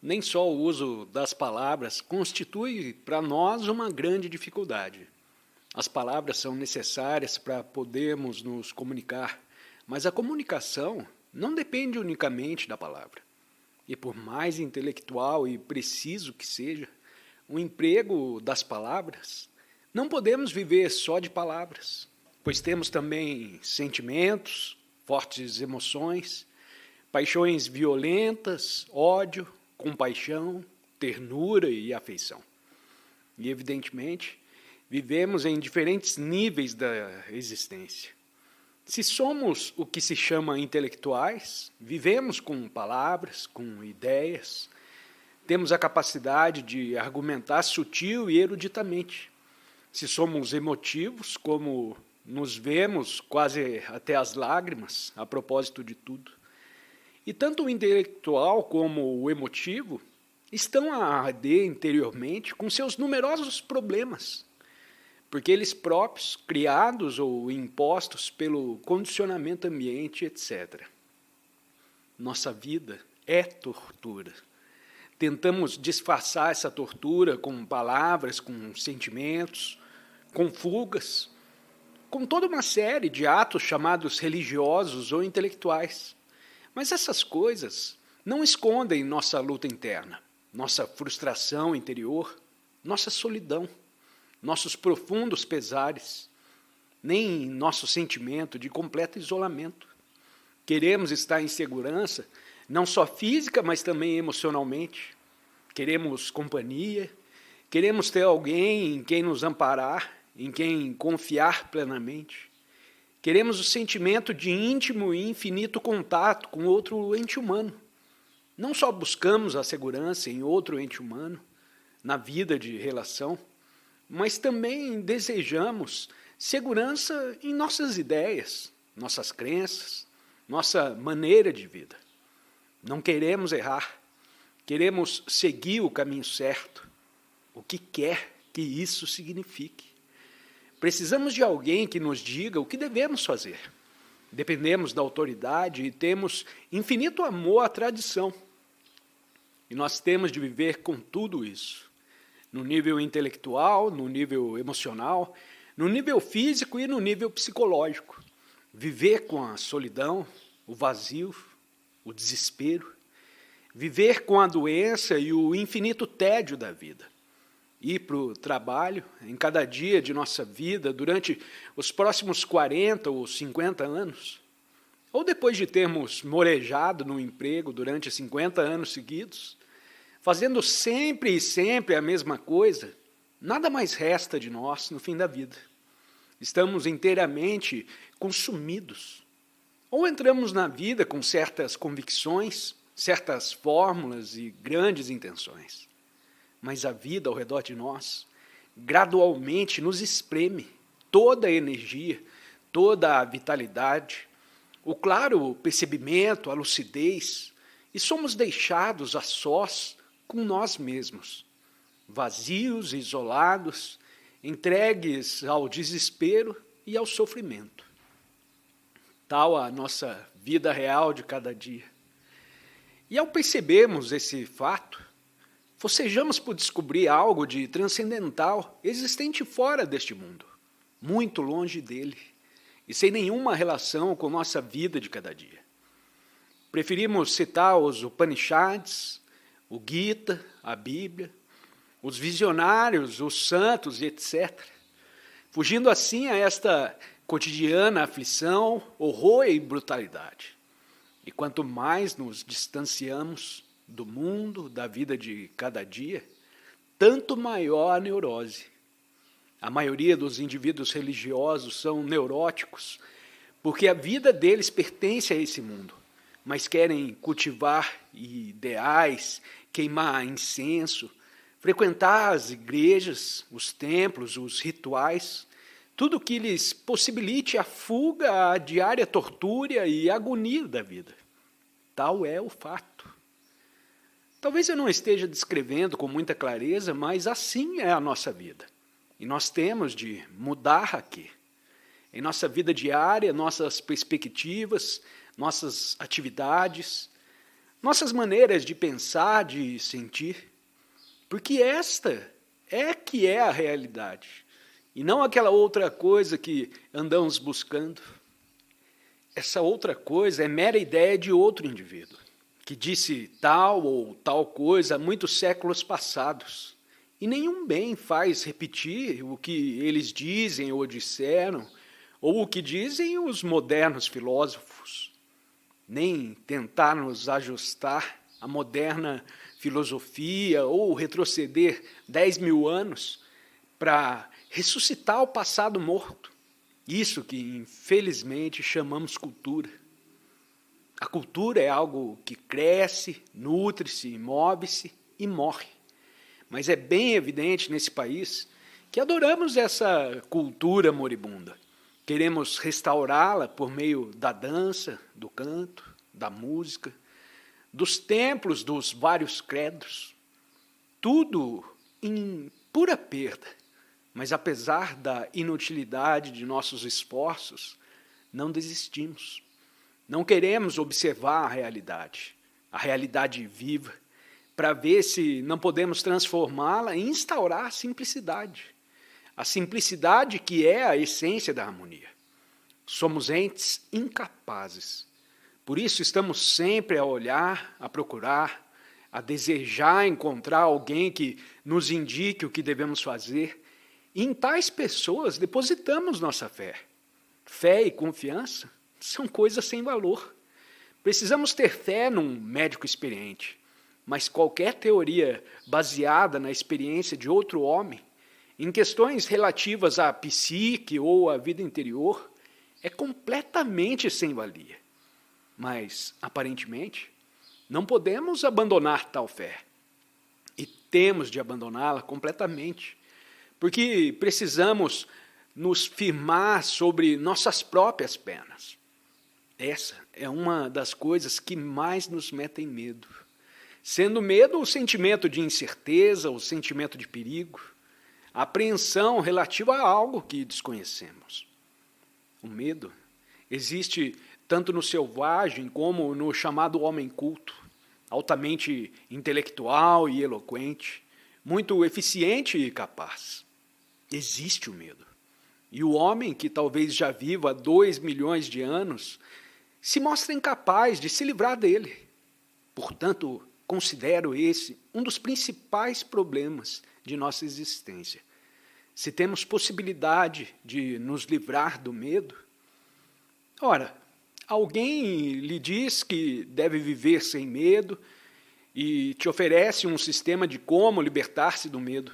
Nem só o uso das palavras constitui para nós uma grande dificuldade. As palavras são necessárias para podermos nos comunicar, mas a comunicação não depende unicamente da palavra. E por mais intelectual e preciso que seja, o emprego das palavras, não podemos viver só de palavras, pois temos também sentimentos, fortes emoções, paixões violentas, ódio, compaixão, ternura e afeição. E, evidentemente, vivemos em diferentes níveis da existência. Se somos o que se chama intelectuais, vivemos com palavras, com ideias, temos a capacidade de argumentar sutil e eruditamente. Se somos emotivos, como nos vemos quase até as lágrimas a propósito de tudo. E tanto o intelectual como o emotivo estão a arder interiormente com seus numerosos problemas, porque eles próprios, criados ou impostos pelo condicionamento ambiente, etc. Nossa vida é tortura. Tentamos disfarçar essa tortura com palavras, com sentimentos, com fugas, com toda uma série de atos chamados religiosos ou intelectuais. Mas essas coisas não escondem nossa luta interna, nossa frustração interior, nossa solidão, nossos profundos pesares, nem nosso sentimento de completo isolamento. Queremos estar em segurança, não só física, mas também emocionalmente. Queremos companhia, queremos ter alguém em quem nos amparar, em quem confiar plenamente. Queremos o sentimento de íntimo e infinito contato com outro ente humano. Não só buscamos a segurança em outro ente humano, na vida de relação, mas também desejamos segurança em nossas ideias, nossas crenças, nossa maneira de vida. Não queremos errar, queremos seguir o caminho certo, o que quer que isso signifique. Precisamos de alguém que nos diga o que devemos fazer. Dependemos da autoridade e temos infinito amor à tradição. E nós temos de viver com tudo isso, no nível intelectual, no nível emocional, no nível físico e no nível psicológico. Viver com a solidão, o vazio, o desespero. Viver com a doença e o infinito tédio da vida. Ir para o trabalho, em cada dia de nossa vida, durante os próximos 40 ou 50 anos, ou depois de termos morejado no emprego durante 50 anos seguidos, fazendo sempre e sempre a mesma coisa, nada mais resta de nós no fim da vida. Estamos inteiramente consumidos. Ou entramos na vida com certas convicções, certas fórmulas e grandes intenções. Mas a vida ao redor de nós gradualmente nos espreme toda a energia, toda a vitalidade, o claro percebimento, a lucidez, e somos deixados a sós com nós mesmos, vazios, isolados, entregues ao desespero e ao sofrimento. Tal a nossa vida real de cada dia. E ao percebermos esse fato, forcejamos por descobrir algo de transcendental existente fora deste mundo, muito longe dele, e sem nenhuma relação com nossa vida de cada dia. Preferimos citar os Upanishads, o Gita, a Bíblia, os visionários, os santos, etc., fugindo assim a esta cotidiana aflição, horror e brutalidade. E quanto mais nos distanciamos do mundo, da vida de cada dia, tanto maior a neurose. A maioria dos indivíduos religiosos são neuróticos, porque a vida deles pertence a esse mundo, mas querem cultivar ideais, queimar incenso, frequentar as igrejas, os templos, os rituais, tudo que lhes possibilite a fuga à diária tortura e agonia da vida. Tal é o fato. Talvez eu não esteja descrevendo com muita clareza, mas assim é a nossa vida. E nós temos de mudar aqui. Em nossa vida diária, nossas perspectivas, nossas atividades, nossas maneiras de pensar, de sentir, porque esta é que é a realidade, e não aquela outra coisa que andamos buscando. Essa outra coisa é mera ideia de outro indivíduo, que disse tal ou tal coisa há muitos séculos passados. E nenhum bem faz repetir o que eles dizem ou disseram, ou o que dizem os modernos filósofos, nem tentar nos ajustar à moderna filosofia ou retroceder 10.000 anos para ressuscitar o passado morto. Isso que, infelizmente, chamamos cultura. A cultura é algo que cresce, nutre-se, move-se e morre. Mas é bem evidente nesse país que adoramos essa cultura moribunda. Queremos restaurá-la por meio da dança, do canto, da música, dos templos dos vários credos. Tudo em pura perda. Mas apesar da inutilidade de nossos esforços, não desistimos. Não queremos observar a realidade viva, para ver se não podemos transformá-la e instaurar a simplicidade. A simplicidade que é a essência da harmonia. Somos entes incapazes. Por isso estamos sempre a olhar, a procurar, a desejar encontrar alguém que nos indique o que devemos fazer. E em tais pessoas depositamos nossa fé. Fé e confiança são coisas sem valor. Precisamos ter fé num médico experiente, mas qualquer teoria baseada na experiência de outro homem, em questões relativas à psique ou à vida interior, é completamente sem valia. Mas, aparentemente, não podemos abandonar tal fé. E temos de abandoná-la completamente, porque precisamos nos firmar sobre nossas próprias pernas. Essa é uma das coisas que mais nos metem medo. Sendo medo o sentimento de incerteza, o sentimento de perigo, a apreensão relativa a algo que desconhecemos. O medo existe tanto no selvagem como no chamado homem culto, altamente intelectual e eloquente, muito eficiente e capaz. Existe o medo. E o homem, que talvez já viva há 2 milhões de anos, se mostra incapaz de se livrar dele. Portanto, considero esse um dos principais problemas de nossa existência. Se temos possibilidade de nos livrar do medo, ora, alguém lhe diz que deve viver sem medo e te oferece um sistema de como libertar-se do medo.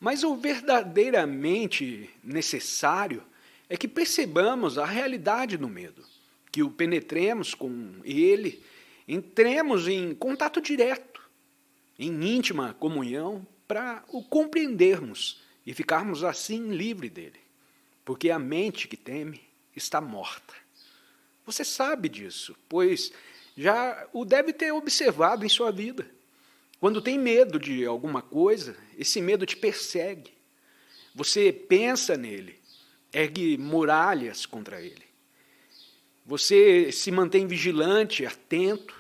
Mas o verdadeiramente necessário é que percebamos a realidade do medo, que o penetremos com ele, entremos em contato direto, em íntima comunhão, para o compreendermos e ficarmos assim livres dele, porque a mente que teme está morta. Você sabe disso, pois já o deve ter observado em sua vida. Quando tem medo de alguma coisa, esse medo te persegue. Você pensa nele, ergue muralhas contra ele. Você se mantém vigilante, atento,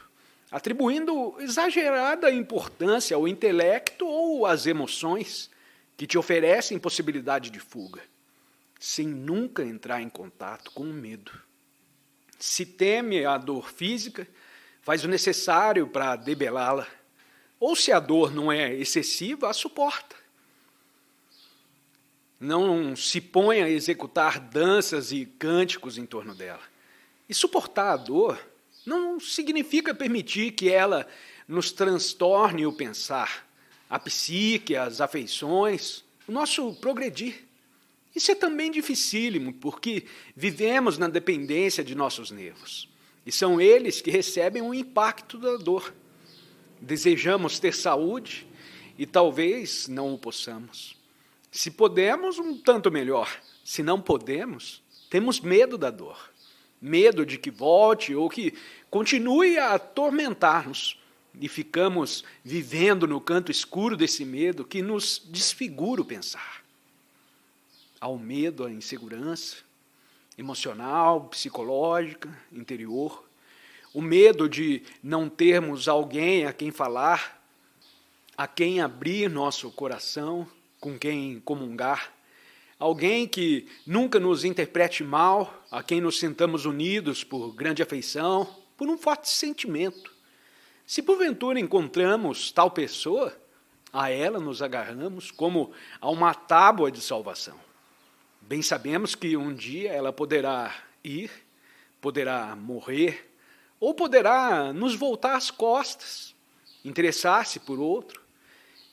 atribuindo exagerada importância ao intelecto ou às emoções que te oferecem possibilidade de fuga, sem nunca entrar em contato com o medo. Se teme a dor física, faz o necessário para debelá-la. Ou se a dor não é excessiva, a suporta. Não se põe a executar danças e cânticos em torno dela. E suportar a dor não significa permitir que ela nos transtorne o pensar, a psique, as afeições, o nosso progredir. Isso é também dificílimo, porque vivemos na dependência de nossos nervos. E são eles que recebem o impacto da dor. Desejamos ter saúde e talvez não o possamos. Se podemos, um tanto melhor. Se não podemos, temos medo da dor. Medo de que volte ou que continue a atormentar-nos. E ficamos vivendo no canto escuro desse medo que nos desfigura o pensar. Ao medo, à insegurança emocional, psicológica, interior. o medo de não termos alguém a quem falar, a quem abrir nosso coração, com quem comungar, alguém que nunca nos interprete mal, a quem nos sintamos unidos por grande afeição, por um forte sentimento. Se porventura encontramos tal pessoa, a ela nos agarramos como a uma tábua de salvação. Bem sabemos que um dia ela poderá ir, poderá morrer, ou poderá nos voltar às costas, interessar-se por outro,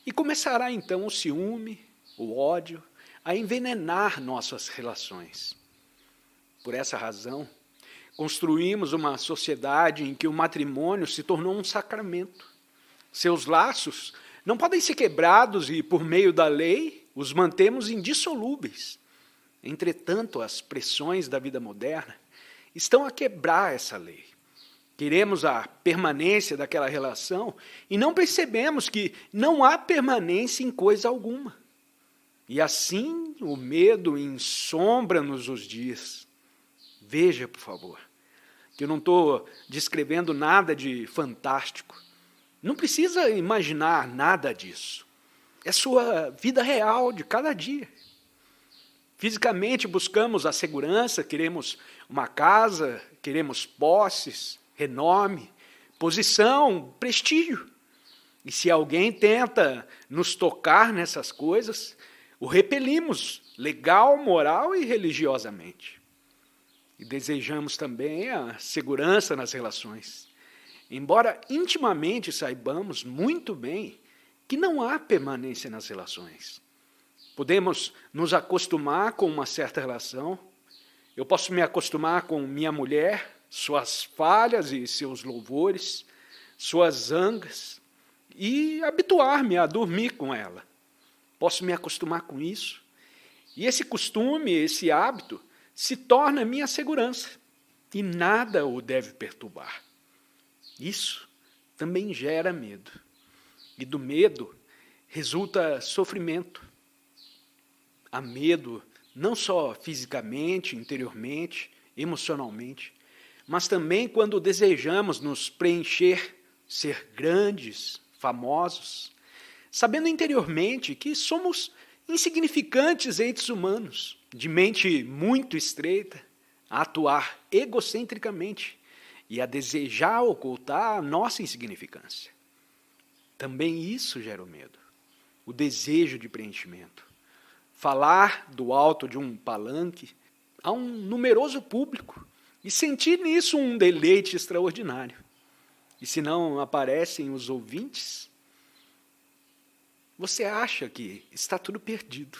e começará então o ciúme, o ódio, a envenenar nossas relações. Por essa razão, construímos uma sociedade em que o matrimônio se tornou um sacramento. Seus laços não podem ser quebrados e, por meio da lei, os mantemos indissolúveis. Entretanto, as pressões da vida moderna estão a quebrar essa lei. Queremos a permanência daquela relação e não percebemos que não há permanência em coisa alguma. E assim o medo ensombra-nos os dias. Veja, por favor, que eu não estou descrevendo nada de fantástico. Não precisa imaginar nada disso. É sua vida real de cada dia. Fisicamente buscamos a segurança, queremos uma casa, queremos posses, renome, posição, prestígio. E se alguém tenta nos tocar nessas coisas, o repelimos legal, moral e religiosamente. E desejamos também a segurança nas relações. Embora intimamente saibamos muito bem que não há permanência nas relações. Podemos nos acostumar com uma certa relação. Eu posso me acostumar com minha mulher, suas falhas e seus louvores, suas zangas, e habituar-me a dormir com ela. Posso me acostumar com isso. E esse costume, esse hábito, se torna minha segurança. E nada o deve perturbar. Isso também gera medo. E do medo resulta sofrimento. Há medo não só fisicamente, interiormente, emocionalmente, mas também quando desejamos nos preencher, ser grandes, famosos, sabendo interiormente que somos insignificantes entes humanos, de mente muito estreita, a atuar egocentricamente e a desejar ocultar a nossa insignificância. Também isso gera o medo, o desejo de preenchimento. Falar do alto de um palanque a um numeroso público e sentir nisso um deleite extraordinário. E se não aparecem os ouvintes, você acha que está tudo perdido.